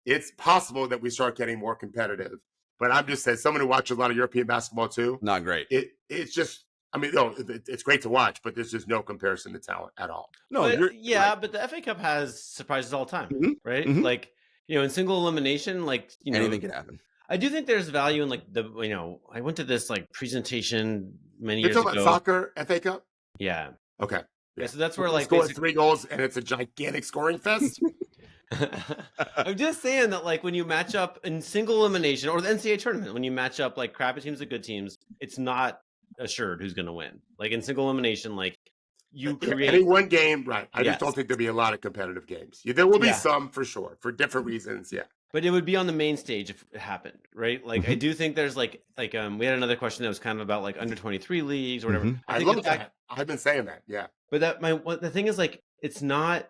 it's possible that we start getting more competitive. But I'm just saying, someone who watches a lot of European basketball too, not great. It's just. I mean, no, it's great to watch, but there's just no comparison to talent at all. No, but the FA Cup has surprises all the time, right? Mm-hmm. Like, in single elimination, like, anything can happen. I do think there's value in like I went to this like presentation many years ago. You're talking about soccer FA Cup? Yeah. Okay. Yeah, so that's where like score 3 goals and it's a gigantic scoring fest. I'm just saying that like when you match up in single elimination or the NCAA tournament, when you match up like crappy teams and good teams, it's not assured who's going to win. Like in single elimination, like you create any one game, right? I just don't think there'll be a lot of competitive games. There will be some for sure, for different reasons. Yeah, but it would be on the main stage if it happened, right? Like I do think there's like we had another question that was kind of about like under 23 leagues or whatever. I love that. I've been saying that. Yeah, but the thing is like it's not.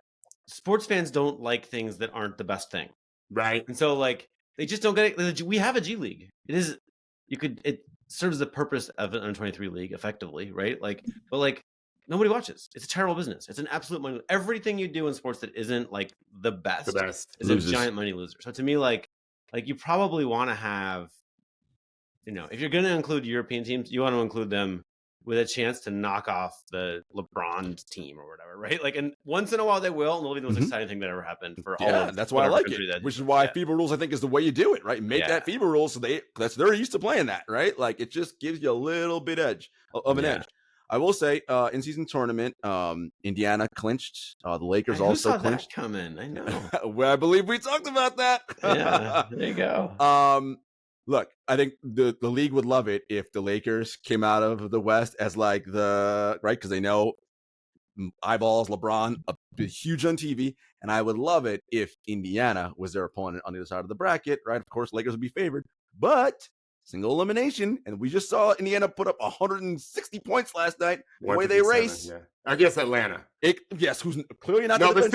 Sports fans don't like things that aren't the best thing, right? And so like they just don't get it. We have a G League. It serves the purpose of an under 23 league effectively, right? Like, but like nobody watches. It's a terrible business. It's an absolute money. Everything you do in sports that isn't like the best is a giant money loser. So to me, like you probably want to have, if you're going to include European teams, you want to include them with a chance to knock off the LeBron team or whatever, right? Like, and once in a while they will, and it'll be the most exciting thing that ever happened for all of that's why I like it. Which is why FIBA rules, I think, is the way you do it, right? Make that FIBA rule so they're used to playing that, right? Like, it just gives you a little bit edge. I will say, in season tournament, Indiana clinched. The Lakers also clinched. That coming, I know. Well, I believe we talked about that. Yeah, there you go. Look, I think the league would love it if the Lakers came out of the West as like right, because they know eyeballs, LeBron, huge on TV, and I would love it if Indiana was their opponent on the other side of the bracket, right? Of course, Lakers would be favored, but single elimination, and we just saw Indiana put up 160 points last night. The way they race, I guess Atlanta. Who's clearly not. No, but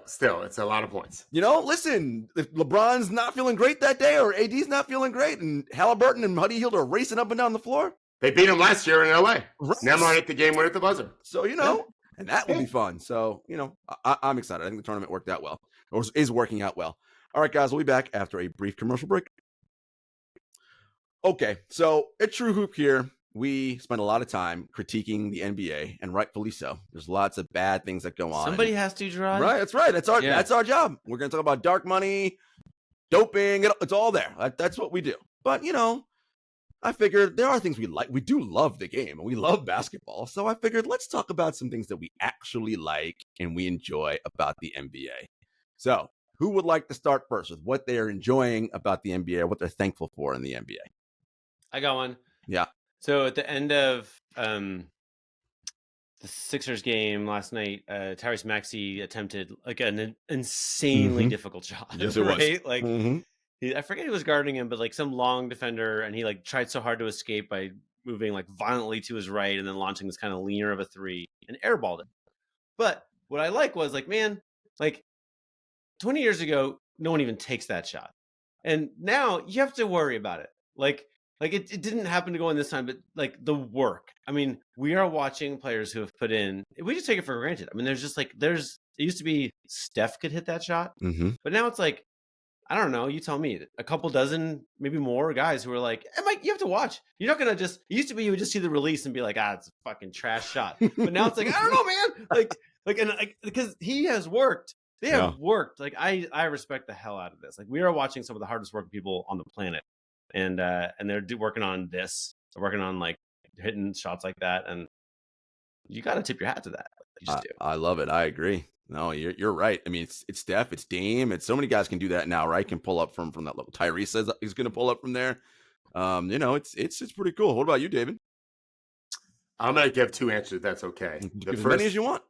still, it's a lot of points. Listen, if LeBron's not feeling great that day, or AD's not feeling great, and Halliburton and Buddy Hield are racing up and down the floor. They beat him last year in LA. Right. Neymar hit the game winner at the buzzer. So and that will be fun. So I'm excited. I think the tournament worked out well, or is working out well. All right, guys, we'll be back after a brief commercial break. Okay, so at TrueHoop here, we spend a lot of time critiquing the NBA, and rightfully so. There's lots of bad things that go on. Somebody has to, Jarod. Right, that's right. That's our job. We're going to talk about dark money, doping. It's all there. That's what we do. But, I figured there are things we like. We do love the game, and we love basketball. So I figured let's talk about some things that we actually like and we enjoy about the NBA. So who would like to start first with what they are enjoying about the NBA, or what they're thankful for in the NBA? I got one. Yeah. So at the end of the Sixers game last night, Tyrese Maxey attempted like an insanely difficult shot. Yes, it was. Right? Like I forget who was guarding him, but like some long defender, and he like tried so hard to escape by moving like violently to his right and then launching this kind of leaner of a three and airballed it. But what I like was like, man, like 20 years ago, no one even takes that shot, and now you have to worry about it. Like it didn't happen to go in this time, but like the work. I mean, we are watching players who have put in. We just take it for granted. I mean, there's just like it used to be Steph could hit that shot, but now it's like I don't know. You tell me. A couple dozen, maybe more guys who are like, hey, Mike, you have to watch. You're not gonna just. It used to be you would just see the release and be like, it's a fucking trash shot. But now it's like, I don't know, man. Because he has worked. They have worked. Like I respect the hell out of this. Like we are watching some of the hardest working people on the planet, and they're working on this. They're working on like hitting shots like that, and you got to tip your hat to that. You just do. I love it. I agree. No, you're right. I mean, it's Steph, it's Dame, it's so many guys can do that now, right? Can pull up from that level. Tyrese says he's going to pull up from there. It's pretty cool. What about you, David? I'm going to give two answers. That's okay. As many as you want.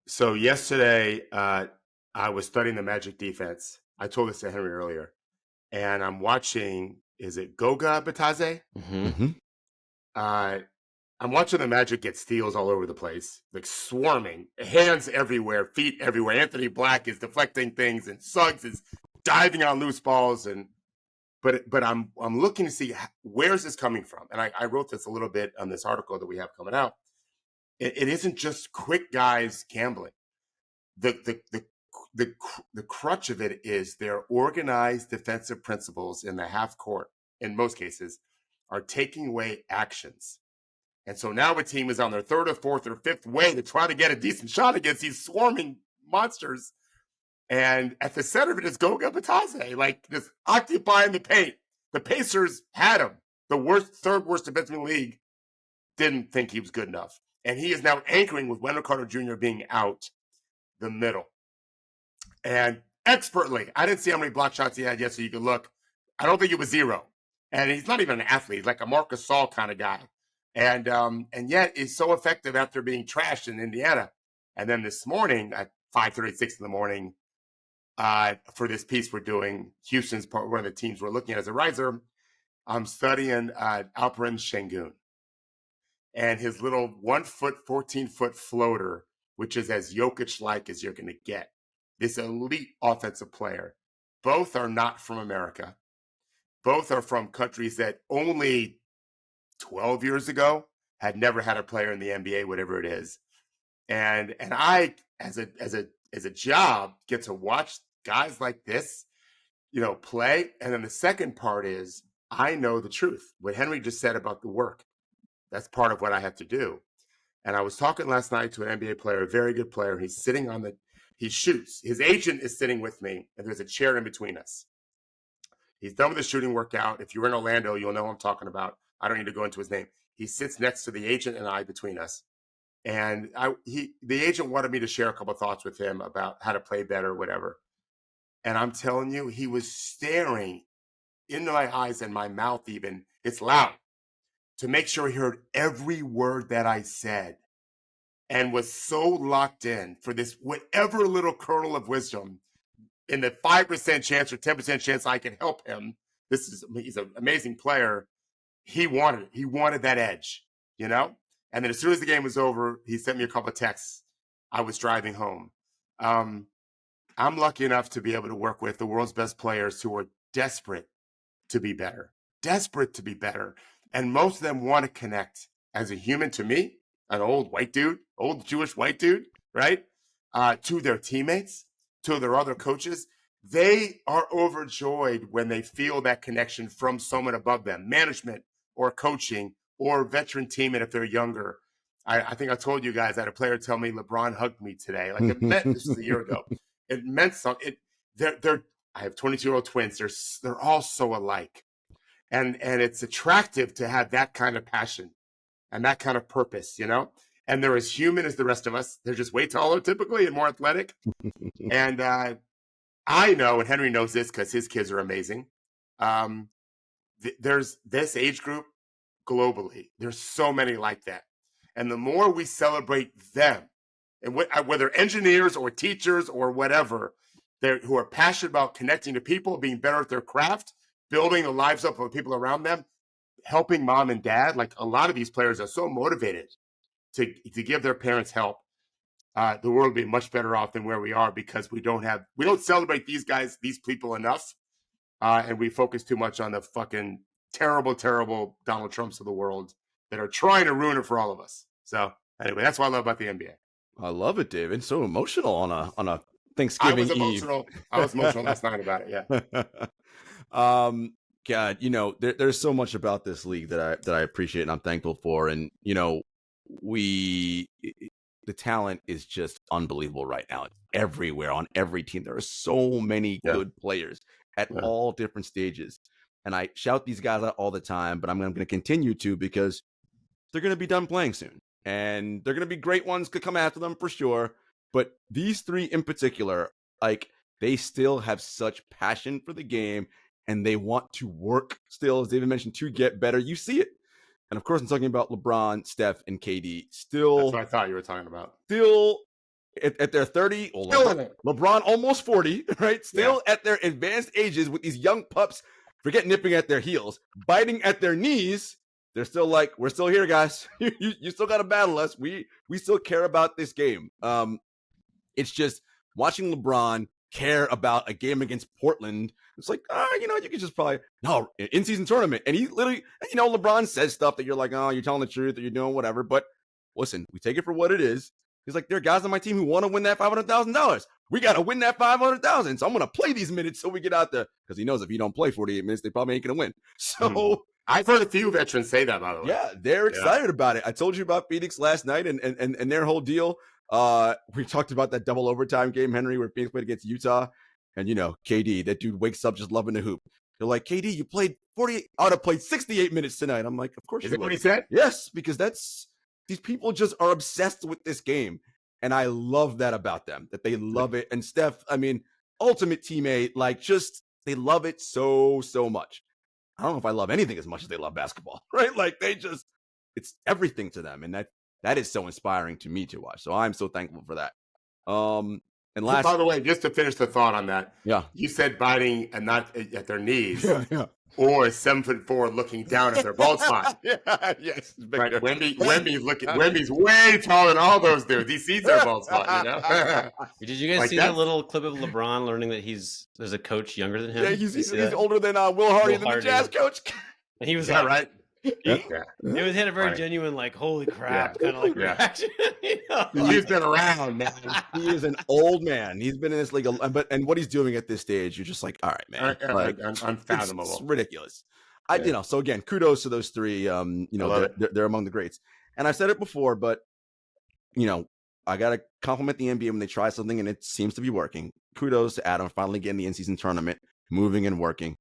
So yesterday, I was studying the Magic defense. I told this to Henry earlier, and I'm watching. Is it Goga Batadze? Mm-hmm. I'm watching the Magic get steals all over the place, like swarming, hands everywhere, feet everywhere. Anthony Black is deflecting things, and Suggs is diving on loose balls. But I'm looking to see where's this coming from. And I wrote this a little bit on this article that we have coming out. It isn't just quick guys gambling. The crutch of it is their organized defensive principles in the half court, in most cases, are taking away actions. And so now a team is on their third or fourth or fifth way to try to get a decent shot against these swarming monsters. And at the center of it is Goga Batadze, like just occupying the paint. The Pacers had him. The third worst defenseman in the league didn't think he was good enough. And he is now anchoring with Wendell Carter Jr. being out the middle. And expertly, I didn't see how many block shots he had yet, so you could look. I don't think it was zero. And he's not even an athlete. He's like a Marc Gasol kind of guy. And yet is so effective after being trashed in Indiana. And then this morning at 5:36 in the morning, for this piece we're doing, Houston's part, one of the teams we're looking at as a riser, I'm studying Alperen Şengün and his little 1 foot, 14-foot floater, which is as Jokic-like as you're going to get. This elite offensive player. Both are not from America. Both are from countries that only 12 years ago had never had a player in the NBA, whatever it is. And I, as a job, get to watch guys like this, play. And then the second part is I know the truth. What Henry just said about the work, that's part of what I have to do. And I was talking last night to an NBA player, a very good player. He's sitting he shoots. His agent is sitting with me, and there's a chair in between us. He's done with the shooting workout. If you're in Orlando, you'll know what I'm talking about. I don't need to go into his name. He sits next to the agent and I between us. And the agent wanted me to share a couple of thoughts with him about how to play better, whatever. And I'm telling you, he was staring into my eyes and my mouth even. It's loud, to make sure he heard every word that I said and was so locked in for this whatever little kernel of wisdom in the 5% chance or 10% chance I can help him. He's an amazing player. He wanted that edge, And then as soon as the game was over, he sent me a couple of texts. I was driving home. I'm lucky enough to be able to work with the world's best players who are desperate to be better. And most of them want to connect as a human to me, an old Jewish white dude, right? To their teammates, to their other coaches. They are overjoyed when they feel that connection from someone above them, management or coaching or veteran teammate if they're younger. I think I told you guys, I had a player tell me LeBron hugged me today. Like it meant, this was a year ago. It meant something. I have 22-year-old twins. They're all so alike. And it's attractive to have that kind of passion and that kind of purpose, And they're as human as the rest of us. They're just way taller typically and more athletic. And I know, and Henry knows this because his kids are amazing. There's this age group globally. There's so many like that. And the more we celebrate them, and whether engineers or teachers or whatever, who are passionate about connecting to people, being better at their craft, building the lives up of the people around them, helping mom and dad. Like a lot of these players are so motivated to give their parents help. The world would be much better off than where we are because we don't celebrate these guys, these people enough. And we focus too much on the fucking terrible, terrible Donald Trumps of the world that are trying to ruin it for all of us. So anyway, that's what I love about the NBA. I love it, David. So emotional on a Thanksgiving Eve. I was emotional last night about it. Yeah. God, there's so much about this league that I appreciate and I'm thankful for, and the talent is just unbelievable right now. It's everywhere on every team. There are so many good players at all different stages, and I shout these guys out all the time. But I'm going to continue to, because they're going to be done playing soon, and they're going to be great ones could come after them for sure. But these three in particular, like, they still have such passion for the game, and they want to work still, as David mentioned, to get better. You see it. And of course, I'm talking about LeBron, Steph, and KD. Still, that's what I thought you were talking about. Still at their 30, LeBron almost 40, right? Still at their advanced ages with these young pups, forget nipping at their heels, biting at their knees. They're still like, we're still here, guys. you still got to battle us. We still care about this game. It's just watching LeBron care about a game against Portland. It's like, you could just probably, no, in-season tournament. And he literally, LeBron says stuff that you're like, oh, you're telling the truth or you're doing whatever. But listen, we take it for what it is. He's like, there are guys on my team who want to win that $500,000. We got to win that $500,000. So I'm going to play these minutes so we get out there. Because he knows if you don't play 48 minutes, they probably ain't going to win. So I've heard a few veterans say that, by the way. Yeah, they're excited about it. I told you about Phoenix last night and their whole deal. We talked about that double overtime game, Henry, where Phoenix played against Utah. And, KD, that dude wakes up just loving the hoop. They're like, KD, you played 48. I would have played 68 minutes tonight. I'm like, of course. Is that what he said? Yes, because these people just are obsessed with this game. And I love that about them, that they love it. And Steph, ultimate teammate, they love it so, so much. I don't know if I love anything as much as they love basketball, right? Like, it's everything to them. And that is so inspiring to me to watch. So I'm so thankful for that. And last, by the way, just to finish the thought on that, you said biting and not at their knees, or 7'4" looking down at their bald spot. Yes, right. Wemby's way taller than all those dudes. He sees their bald spot. Did you guys see the little clip of LeBron learning that there's a coach younger than him? Yeah, he's older than Will Hardy, the Jazz coach. And he was right. It had a very genuine, like, holy crap, kind of like reaction. He's been around, man. He is an old man. He's been in this league, and what he's doing at this stage, you're just like, all right, man, unfathomable. It's ridiculous. So again, kudos to those three. They're among the greats. And I've said it before, but I gotta compliment the NBA when they try something and it seems to be working. Kudos to Adam finally getting the in-season tournament moving and working.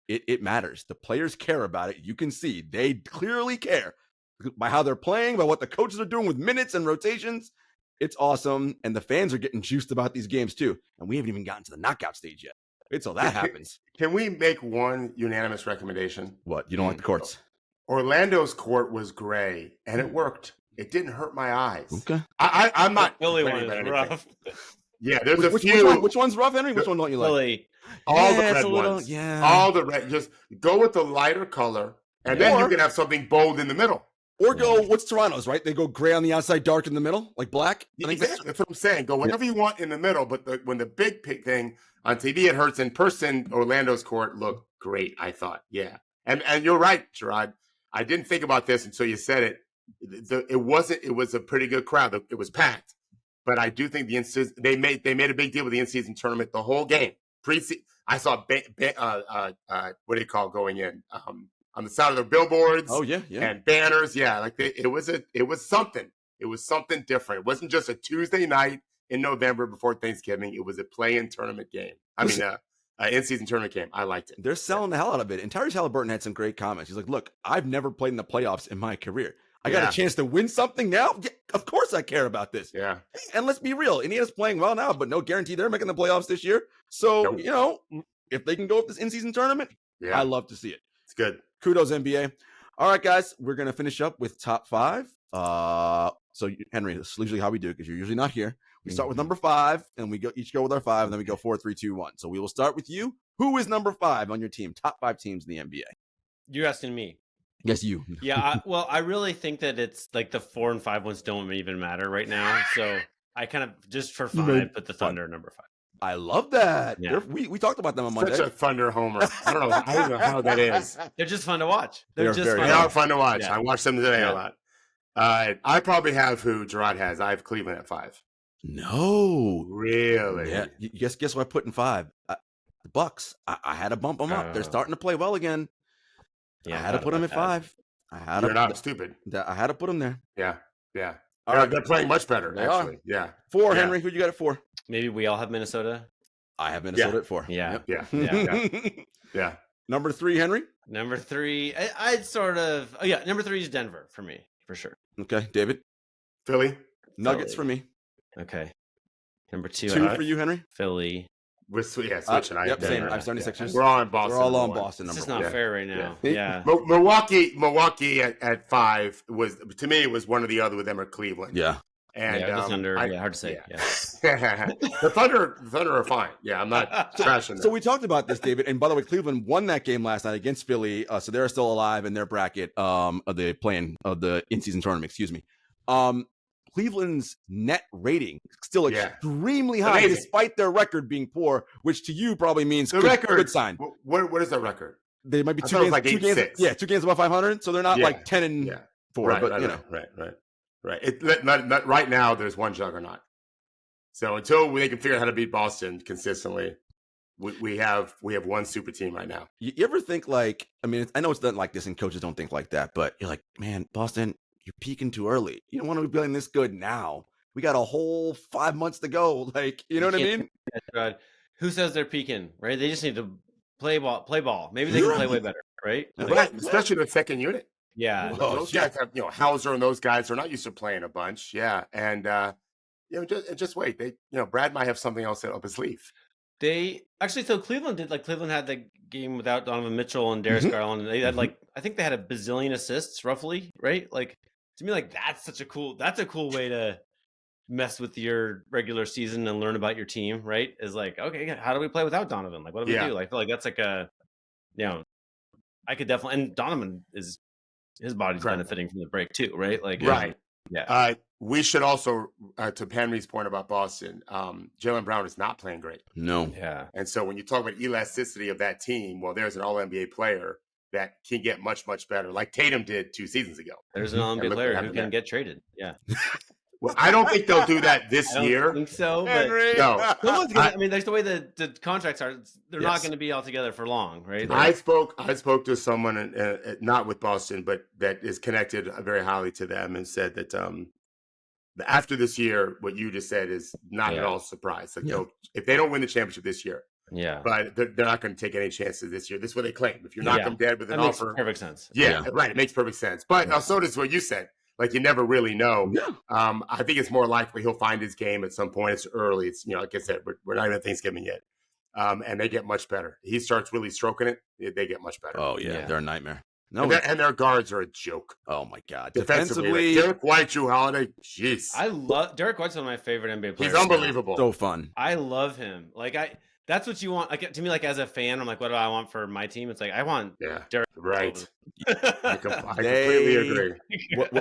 It matters. The players care about it. You can see they clearly care by how they're playing, by what the coaches are doing with minutes and rotations. It's awesome. And the fans are getting juiced about these games too. And we haven't even gotten to the knockout stage yet. Wait till that happens. Can we make one unanimous recommendation? What? You don't like the courts? Orlando's court was gray and it worked. It didn't hurt my eyes. Okay. I'm not. Philly one is rough. Yeah, there's a few. Which one's rough, Henry? Which one don't you like? Philly. All the red ones. All the red. Just go with the lighter color, and then you can have something bold in the middle. Or go, what's Toronto's, right? They go gray on the outside, dark in the middle, like black. That's what I'm saying. Go whatever you want in the middle, but when the big thing on TV, it hurts. In person, Orlando's court looked great, I thought. Yeah. And you're right, Jarod. I didn't think about this until you said it. It was a pretty good crowd. It was packed. But I do think they made a big deal with the in-season tournament the whole game. I saw what do you call going in on the side of the billboards? Oh yeah, and banners. Yeah, like it was something. It was something different. It wasn't just a Tuesday night in November before Thanksgiving. It was a play-in tournament game. In-season tournament game. I liked it. They're selling the hell out of it. And Tyrese Halliburton had some great comments. He's like, "Look, I've never played in the playoffs in my career. I got a chance to win something now. Yeah, of course I care about this. Yeah. And let's be real. Indiana's playing well now, but no guarantee they're making the playoffs this year. So, if they can go with this in-season tournament, I love to see it. It's good. Kudos, NBA. All right, guys, we're going to finish up with top 5. So, Henry, that's usually how we do it because you're usually not here. We start with number 5, and we each go with our 5, and then we go 4, 3, 2, 1. So we will start with you. Who is number 5 on your team? Top 5 teams in the NBA. You're asking me. Yes, you. Yeah, I really think that it's like the 4 and 5 ones don't even matter right now. So I kind of, just for fun, put the Thunder number 5. I love that. Yeah. We talked about them on Monday. Such a Thunder homer. I don't know how that is. They're just fun to watch. They are fun to watch. Yeah. I watched them today a lot. I probably have who Jarod has. I have Cleveland at 5. No. Really? Yeah. Guess what I put in 5? The Bucks. I had to bump them up. They're starting to play well again. Yeah, I had to put them at 5. You're not stupid. I had to put them there. Yeah. All right. They're playing much better, They actually. are. Yeah. 4, Yeah. Henry. Who you got at 4? Maybe we all have Minnesota. I have Minnesota at 4. Yeah. Yep. Yeah. Number 3, Henry. Number 3, I'd sort of. Oh yeah, number 3 is Denver for me, for sure. Okay, David. Philly. Nuggets for me. Okay. Number 2. 2 for you, Henry. Philly. We're switching. Yep, same. I have 76ers. We're all in Boston. We're all on Boston. This is number not 1. fair right now. Yeah. Milwaukee at 5 was, to me, it was one or the other with them or Cleveland. Yeah. And hard to say. Yeah. The Thunder are fine. Yeah, I'm not trashing them. So we talked about this, David. And by the way, Cleveland won that game last night against Philly, so they're still alive in their bracket of the in-season tournament. Excuse me. Cleveland's net rating still extremely high, amazing, despite their record being poor, which to you probably means the good sign. What is their record? They might be I 2 games, like 2 games. 8-6. Yeah, 2 games above 500. So they're not like 10-4. Right, but Right. Right now, there's one juggernaut. So until they can figure out how to beat Boston consistently, we have one super team right now. You ever think like, I mean, I know it's not like this, and coaches don't think like that, but you're like, man, Boston, you're peaking too early. You don't want to be playing this good now. We got a whole 5 months to go. Like, you know what I mean? God. Who says they're peaking? Right? They just need to play ball. Maybe they can play way better. Right? Right. Especially the second unit. Yeah. Those guys have, Hauser and those guys are not used to playing a bunch. Yeah. And, just wait. Brad might have something else up his sleeve. They actually, so Cleveland had the game without Donovan Mitchell and Darius Garland. And they had I think they had a bazillion assists roughly, right? Like, to me, like that's a cool way to mess with your regular season and learn about your team, right? Is like, okay, how do we play without Donovan? Like, what do we do? Like, I feel like that's like I could definitely, and Donovan his body's benefiting from the break too, right? Like, right. Yeah. We should also, to Henry's point about Boston, Jaylen Brown is not playing great. No. Yeah. And so when you talk about elasticity of that team, well, there's an All-NBA player that can get much, much better, like Tatum did 2 seasons ago. There's an All-NBA player who can get traded. Yeah. Well, I don't think they'll do that this year. I don't think so, but no. Someone's gonna, I mean, there's the way that the contracts are. They're not going to be all together for long, right? I spoke to someone, not with Boston, but that is connected very highly to them, and said that after this year, what you just said is not at all a surprise. Like, if they don't win the championship this year, but they're not going to take any chances this year. This is what they claim. If you're not them dead with an offer, makes perfect sense. Right. It makes perfect sense. But so does what you said. Like, you never really know. I think it's more likely he'll find his game at some point. It's early. It's, like I said, we're not even at Thanksgiving yet. And they get much better. He starts really stroking it. They get much better. Oh, yeah. They're a nightmare. No, and their guards are a joke. Oh, my God. Defensively, Derek White, Drew Holiday, jeez. I love Derek White's one of my favorite NBA players. He's unbelievable. So fun. I love him. Like, that's what you want. Like, to me, like, as a fan, I'm like, what do I want for my team? It's like, I want Derek. Right. I completely agree.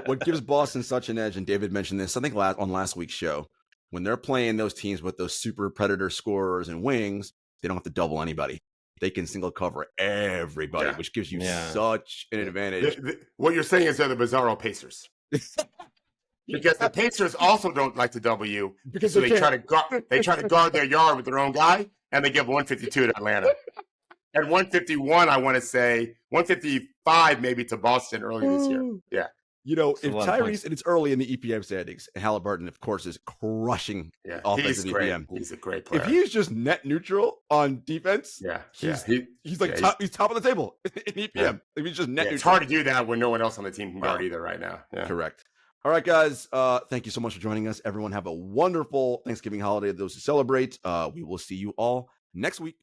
What gives Boston such an edge, and David mentioned this, I think on last week's show, when they're playing those teams with those super predator scorers and wings, they don't have to double anybody. They can single cover everybody, which gives you such an advantage. What you're saying is they're the Bizarro Pacers. Because the Pacers also don't like to double you because they try to guard their yard with their own guy, and they give 152 to Atlanta. And 151, I want to say, 155 maybe to Boston early this year. Yeah. If Tyrese, and it's early in the EPM standings, and Halliburton, of course, is crushing offensive EPM. He's a great player. If he's just net neutral on defense, he's like he's top of the table in EPM. Yeah. If he's just net neutral. It's hard to do that when no one else on the team can guard either right now. Yeah. Correct. All right, guys. Thank you so much for joining us. Everyone have a wonderful Thanksgiving holiday. Those who celebrate, we will see you all next week.